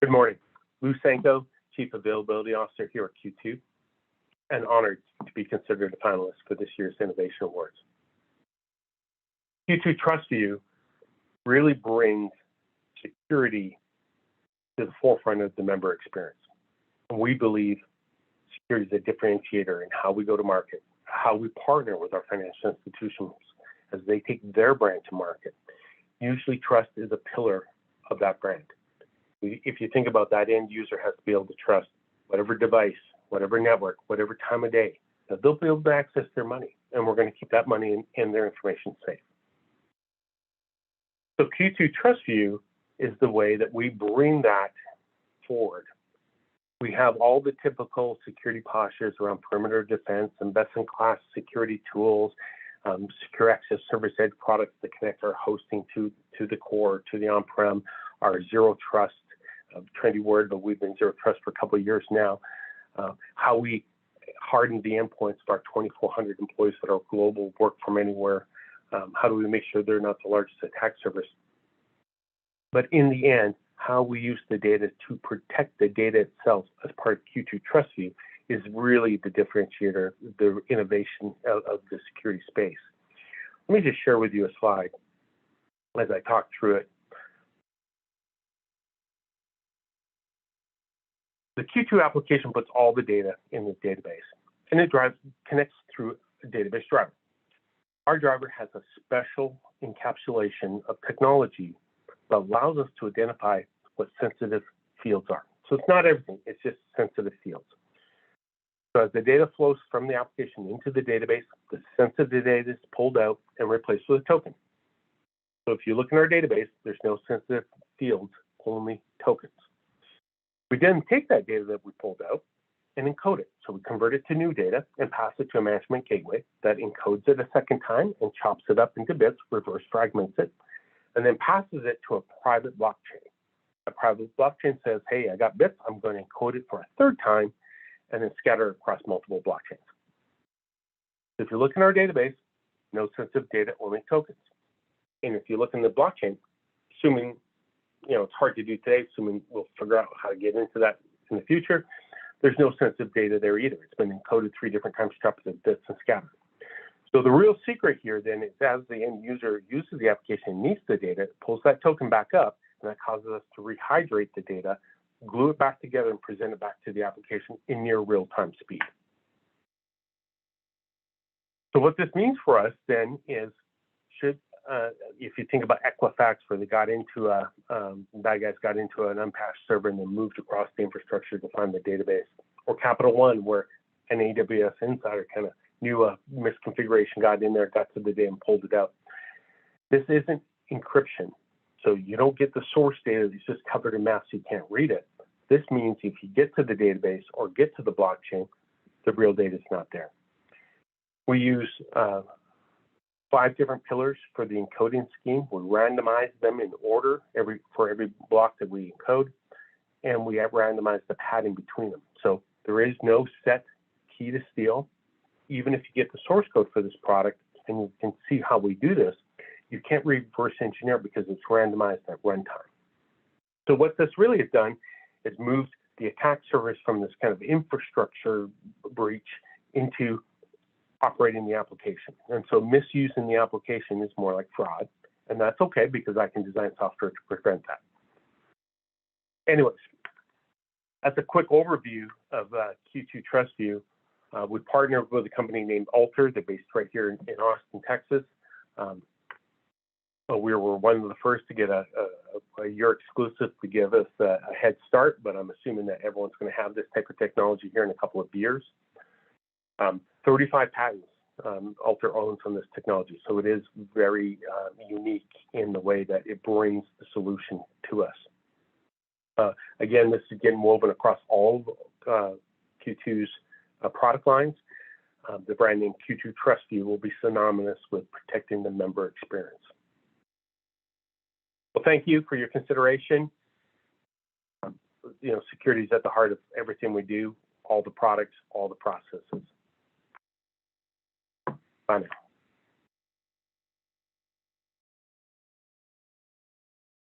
Good morning. Lou Sanko, Chief Availability Officer here at Q2, and honored to be considered a finalist for this year's Innovation Awards. Q2 TrustView really brings security to the forefront of the member experience. And we believe security is a differentiator in how we go to market, how we partner with our financial institutions as they take their brand to market. Usually trust is a pillar of that brand. If you think about that, end user has to be able to trust whatever device, whatever network, whatever time of day, that they'll be able to access their money, and we're going to keep that money and their information safe. So Q2 TrustView is the way that we bring that forward. We have all the typical security postures around perimeter defense and best-in-class security tools, secure access service edge products that connect our hosting to the core, to the on-prem, our zero trust, trendy word, but we've been zero trust for a couple of years now. How we harden the endpoints of our 2,400 employees that are global, work from anywhere. How do we make sure they're not the largest attack surface? But in the end, how we use the data to protect the data itself as part of Q2 TrustView is really the differentiator, the innovation of the security space. Let me just share with you a slide as I talk through it. The Q2 application puts all the data in the database, and it connects through a database driver. Our driver has a special encapsulation of technology that allows us to identify what sensitive fields are. So it's not everything, it's just sensitive fields. So as the data flows from the application into the database, the sensitive data is pulled out and replaced with a token. So if you look in our database, there's no sensitive fields, only tokens. We then take that data that we pulled out and encode it. So we convert it to new data and pass it to a management gateway that encodes it a second time and chops it up into bits, reverse fragments it, and then passes it to a private blockchain. A private blockchain says, hey, I got bits, I'm going to encode it for a third time, and then scatter it across multiple blockchains. If you look in our database, no sensitive data, only tokens. And if you look in the blockchain, assuming it's hard to do today, assuming we'll figure out how to get into that in the future, there's no sensitive data there either. It's been encoded 3 different times, chopped into bits and scattered. So the real secret here then is as the end user uses the application and needs the data, it pulls that token back up, and that causes us to rehydrate the data, glue it back together, and present it back to the application in near real-time speed. So what this means for us then is, if you think about Equifax, where they got into bad guys got into an unpatched server and then moved across the infrastructure to find the database, or Capital One, where an AWS insider kind of knew a misconfiguration, got in there, got to the data and pulled it out. This isn't encryption. So you don't get the source data that's just covered in maps, so you can't read it. This means if you get to the database or get to the blockchain, the real data is not there. We use 5 different pillars for the encoding scheme. We randomize them in order for every block that we encode, and we have randomized the padding between them. So there is no set key to steal. Even if you get the source code for this product, and you can see how we do this, you can't reverse engineer because it's randomized at runtime. So what this really has done is moved the attack surface from this kind of infrastructure breach into operating the application. And so misusing the application is more like fraud, and that's okay because I can design software to prevent that. Anyways, that's a quick overview of Q2 TrustView. We partnered with a company named Alter. They're based right here in Austin, Texas. We were one of the first to get a year exclusive to give us a head start, but I'm assuming that everyone's going to have this type of technology here in a couple of years. 35 patents Alter owns on this technology, so it is very unique in the way that it brings the solution to us. Again, this is getting woven across all Q2's product lines. The brand name Q2 TrustView will be synonymous with protecting the member experience. Well, thank you for your consideration. Security is at the heart of everything we do, all the products, all the processes. Bye now.